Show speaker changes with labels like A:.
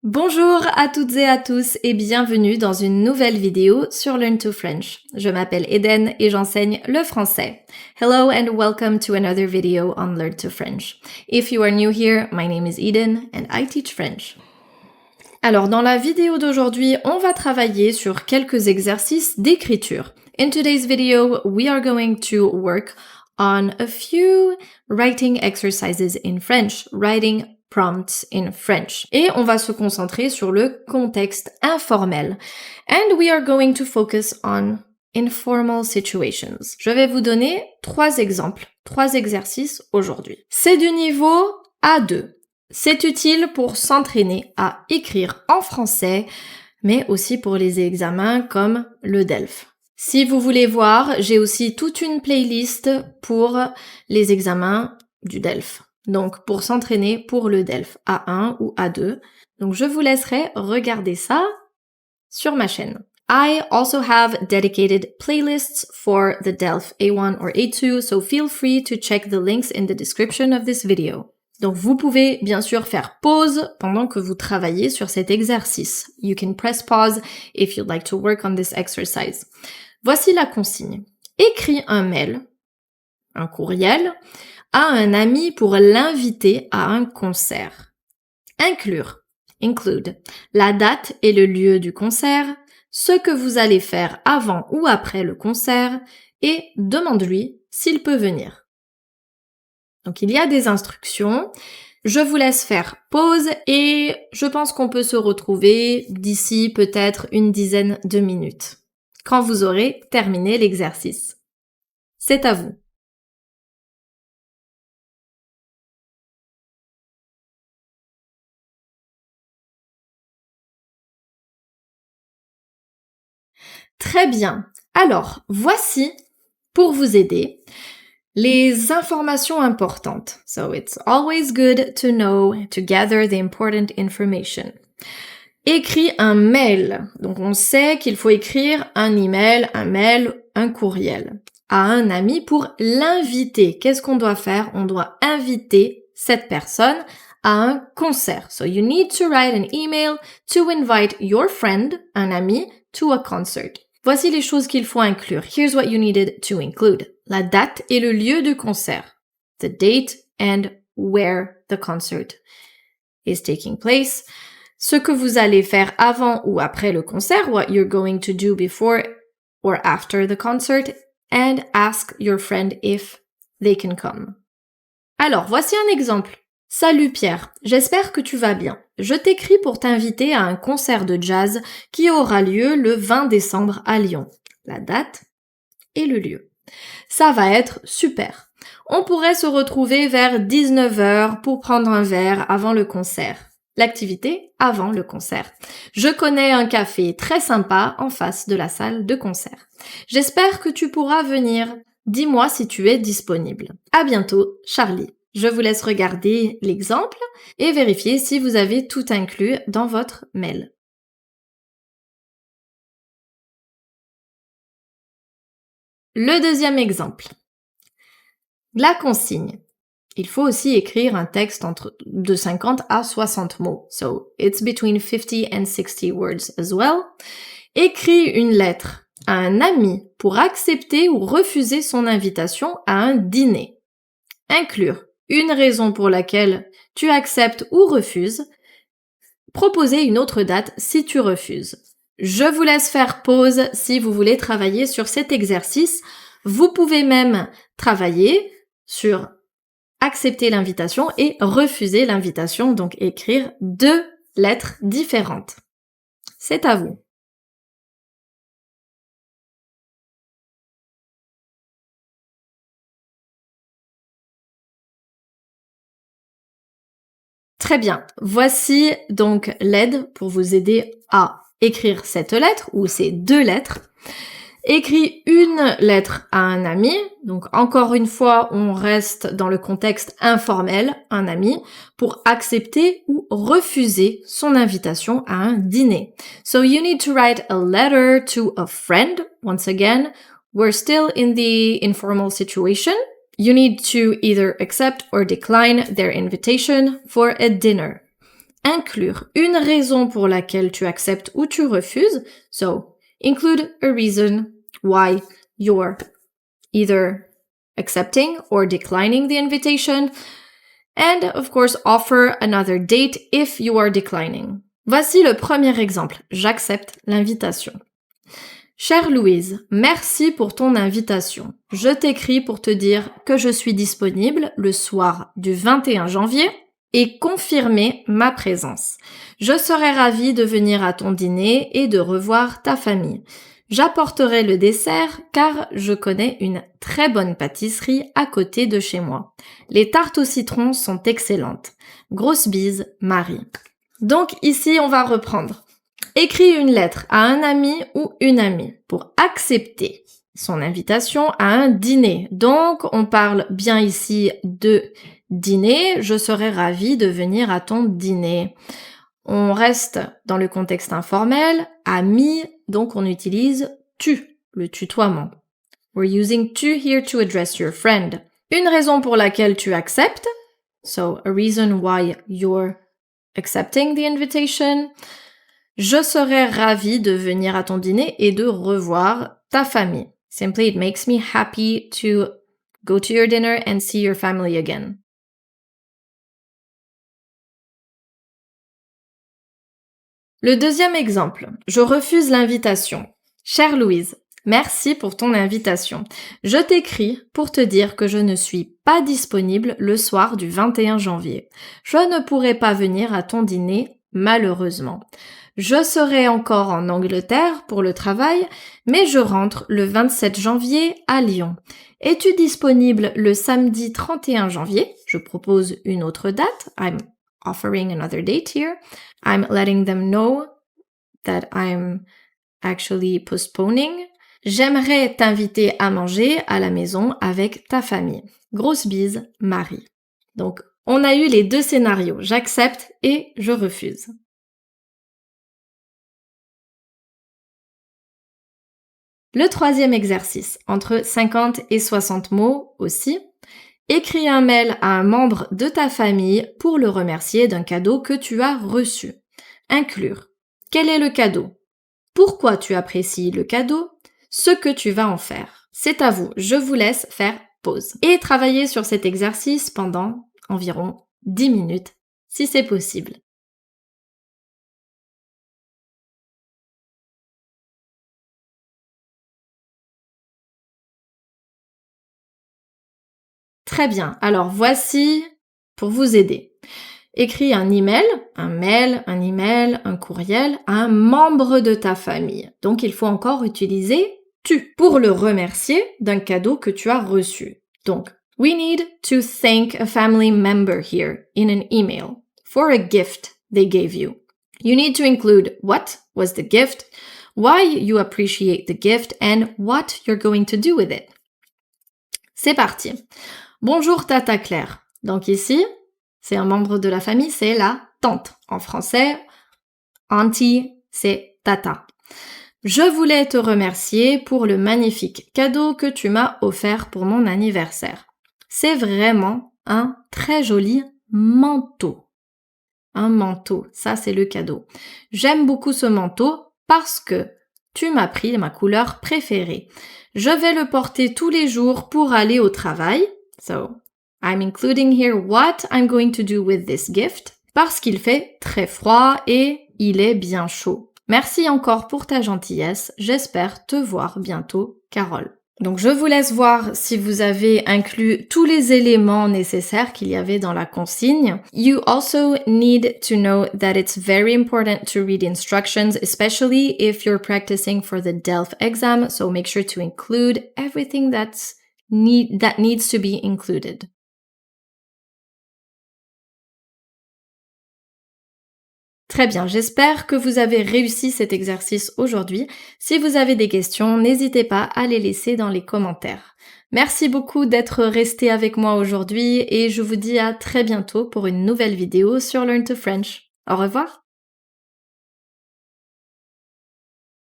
A: Bonjour à toutes et à tous et bienvenue dans une nouvelle vidéo sur Learn to French. Je m'appelle Eden et j'enseigne le français. Hello and welcome to another video on Learn to French. If you are new here, my name is Eden and I teach French. Alors dans la vidéo d'aujourd'hui, on va travailler sur quelques exercices d'écriture. In today's video, we are going to work on a few writing exercises in French, writing prompts in French. Et on va se concentrer sur le contexte informel. And we are going to focus on informal situations. Je vais vous donner 3 exemples, 3 exercices aujourd'hui. C'est du niveau A2. C'est utile pour s'entraîner à écrire en français, mais aussi pour les examens comme le DELF. Si vous voulez voir, j'ai aussi toute une playlist pour les examens du DELF. Donc, pour s'entraîner pour le DELF A1 ou A2. Donc, je vous laisserai regarder ça sur ma chaîne. I also have dedicated playlists for the DELF A1 or A2, so feel free to check the links in the description of this video. Donc, vous pouvez bien sûr faire pause pendant que vous travaillez sur cet exercice. You can press pause if you'd like to work on this exercise. Voici la consigne. Écris un mail, un courriel, à un ami pour l'inviter à un concert. Inclure, include, la date et le lieu du concert, ce que vous allez faire avant ou après le concert et demande-lui s'il peut venir. Donc il y a des instructions, je vous laisse faire pause et je pense qu'on peut se retrouver d'ici peut-être une dizaine de minutes, quand vous aurez terminé l'exercice. C'est à vous. Très bien. Alors, voici, pour vous aider, les informations importantes. So it's always good to know, to gather the important information. Écris un mail. Donc on sait qu'il faut écrire un email, un mail, un courriel à un ami pour l'inviter. Qu'est-ce qu'on doit faire? On doit inviter cette personne à un concert. So you need to write an email to invite your friend, un ami, to a concert. Voici les choses qu'il faut inclure. Here's what you needed to include. La date et le lieu du concert. The date and where the concert is taking place. Ce que vous allez faire avant ou après le concert, what you're going to do before or after the concert, and ask your friend if they can come. Alors, voici un exemple. Salut Pierre, j'espère que tu vas bien. Je t'écris pour t'inviter à un concert de jazz qui aura lieu le 20 décembre à Lyon. La date et le lieu. Ça va être super. On pourrait se retrouver vers 19h pour prendre un verre avant le concert. L'activité avant le concert. Je connais un café très sympa en face de la salle de concert. J'espère que tu pourras venir. Dis-moi si tu es disponible. À bientôt, Charlie. Je vous laisse regarder l'exemple et vérifier si vous avez tout inclus dans votre mail. Le deuxième exemple. La consigne. Il faut aussi écrire un texte de 50 à 60 mots. So, it's between 50 and 60 words as well. Écris une lettre à un ami pour accepter ou refuser son invitation à un dîner. Inclure une raison pour laquelle tu acceptes ou refuses. Proposer une autre date si tu refuses. Je vous laisse faire pause si vous voulez travailler sur cet exercice. Vous pouvez même travailler sur accepter l'invitation et refuser l'invitation, donc écrire 2 lettres différentes. C'est à vous. Très bien. Voici donc l'aide pour vous aider à écrire cette lettre ou ces 2 lettres. Écris une lettre à un ami. Donc encore une fois, on reste dans le contexte informel, un ami, pour accepter ou refuser son invitation à un dîner. So you need to write a letter to a friend. Once again, we're still in the informal situation. You need to either accept or decline their invitation for a dinner. inclure une raison pour laquelle tu acceptes ou tu refuses. So, include a reason why you're either accepting or declining the invitation. And, of course, offer another date if you are declining. Voici le premier exemple. J'accepte l'invitation. Chère Louise, merci pour ton invitation. Je t'écris pour te dire que je suis disponible le soir du 21 janvier et confirmer ma présence. Je serai ravie de venir à ton dîner et de revoir ta famille. J'apporterai le dessert car je connais une très bonne pâtisserie à côté de chez moi. Les tartes au citron sont excellentes. Grosse bise, Marie. Donc ici, on va reprendre. Écris une lettre à un ami ou une amie pour accepter son invitation à un dîner. Donc, on parle bien ici de dîner. Je serai ravie de venir à ton dîner. On reste dans le contexte informel, ami, donc on utilise tu, le tutoiement. We're using to here to address your friend. Une raison pour laquelle tu acceptes, so a reason why you're accepting the invitation. Je serais ravie de venir à ton dîner et de revoir ta famille. Simply, it makes me happy to go to your dinner and see your family again. Le deuxième exemple, je refuse l'invitation. Chère Louise, merci pour ton invitation. Je t'écris pour te dire que je ne suis pas disponible le soir du 21 janvier. Je ne pourrai pas venir à ton dîner, malheureusement. Je serai encore en Angleterre pour le travail, mais je rentre le 27 janvier à Lyon. Es-tu disponible le samedi 31 janvier? Je propose une autre date. I'm offering another date here. I'm letting them know that I'm actually postponing. J'aimerais t'inviter à manger à la maison avec ta famille. Grosse bise, Marie. Donc, on a eu les deux scénarios. J'accepte et je refuse. Le troisième exercice, entre 50 et 60 mots aussi. Écris un mail à un membre de ta famille pour le remercier d'un cadeau que tu as reçu. Inclure. Quel est le cadeau? Pourquoi tu apprécies le cadeau? Ce que tu vas en faire. C'est à vous. Je vous laisse faire pause. Et travailler sur cet exercice pendant environ 10 minutes, si c'est possible. Très bien. Alors voici pour vous aider. Écris un email, un courriel à un membre de ta famille. Donc il faut encore utiliser tu pour le remercier d'un cadeau que tu as reçu. Donc, we need to thank a family member here in an email for a gift they gave you. You need to include what was the gift, why you appreciate the gift, and what you're going to do with it. C'est parti. Bonjour Tata Claire. Donc ici, c'est un membre de la famille, c'est la tante. En français, auntie, c'est tata. Je voulais te remercier pour le magnifique cadeau que tu m'as offert pour mon anniversaire. C'est vraiment un très joli manteau. Un manteau, ça c'est le cadeau. J'aime beaucoup ce manteau parce que tu m'as pris ma couleur préférée. Je vais le porter tous les jours pour aller au travail. So, I'm including here what I'm going to do with this gift parce qu'il fait très froid et il est bien chaud. Merci encore pour ta gentillesse. J'espère te voir bientôt, Carole. Donc je vous laisse voir si vous avez inclus tous les éléments nécessaires qu'il y avait dans la consigne. You also need to know that it's very important to read instructions, especially if you're practicing for the DELF exam, so make sure to include everything that needs to be included. Très bien, j'espère que vous avez réussi cet exercice aujourd'hui. Si vous avez des questions, n'hésitez pas à les laisser dans les commentaires. Merci beaucoup d'être resté avec moi aujourd'hui et je vous dis à très bientôt pour une nouvelle vidéo sur Learn to French. Au revoir!